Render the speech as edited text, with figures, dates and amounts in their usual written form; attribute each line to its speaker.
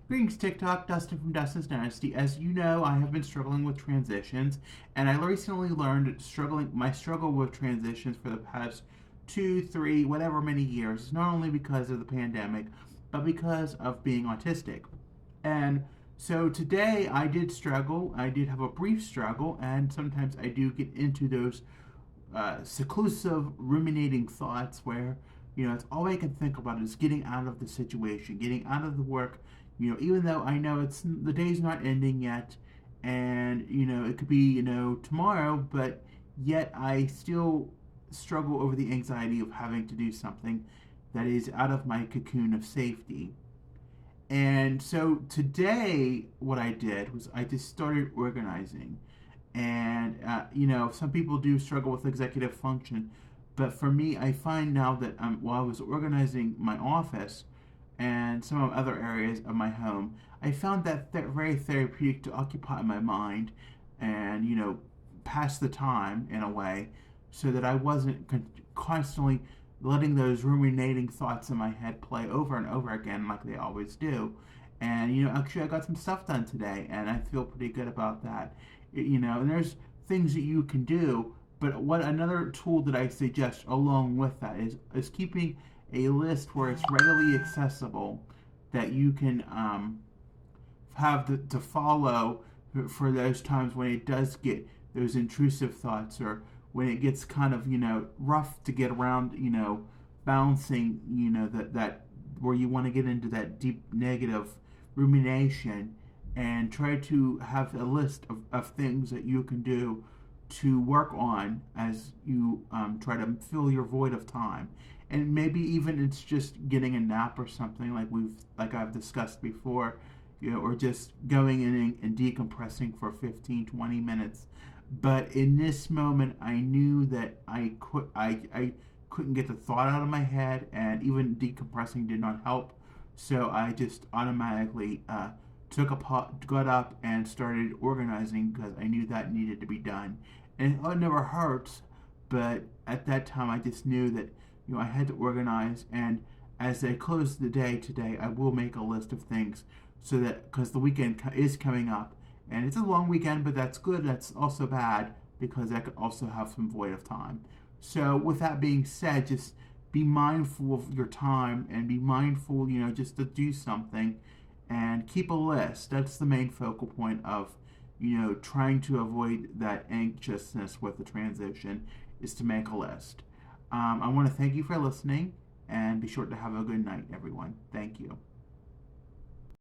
Speaker 1: Greetings, TikTok. Dustin from Dustin's Dynasty. As you know, I have been struggling with transitions, and I recently learned my struggle with transitions for the past 2, 3, whatever many years is not only because of the pandemic, but because of being autistic. And so today I did struggle. I did have a brief struggle, and sometimes I do get into those seclusive, ruminating thoughts where, it's all I can think about is getting out of the situation, getting out of the work. Even though I know the day's not ending yet, and it could be tomorrow, but yet I still struggle over the anxiety of having to do something that is out of my cocoon of safety. And so today, what I did was I just started organizing. And, some people do struggle with executive function. But for me, I find now that while I was organizing my office and some of other areas of my home, I found that very therapeutic to occupy my mind and, pass the time in a way so that I wasn't constantly letting those ruminating thoughts in my head play over and over again like they always do. And actually, I got some stuff done today, and I feel pretty good about that. And there's things that you can do, but what another tool that I suggest along with that is keeping a list where it's readily accessible that you can have to follow for those times when it does get those intrusive thoughts, or when it gets kind of rough to get around, balancing, that where you want to get into that deep negative rumination, and try to have a list of things that you can do to work on as you try to fill your void of time. And maybe even it's just getting a nap or something like I've discussed before, or just going in and decompressing for 15, 20 minutes. But in this moment, I knew that I couldn't get the thought out of my head, and even decompressing did not help. So I just automatically got up and started organizing because I knew that needed to be done. And it never hurts, but at that time I just knew that I had to organize. And as I close the day today, I will make a list of things so that, because the weekend is coming up, and it's a long weekend, but that's good. That's also bad because I could also have some void of time. So with that being said, just be mindful of your time and be mindful, just to do something and keep a list. That's the main focal point of, trying to avoid that anxiousness with the transition, is to make a list. I want to thank you for listening, and be sure to have a good night, everyone. Thank you.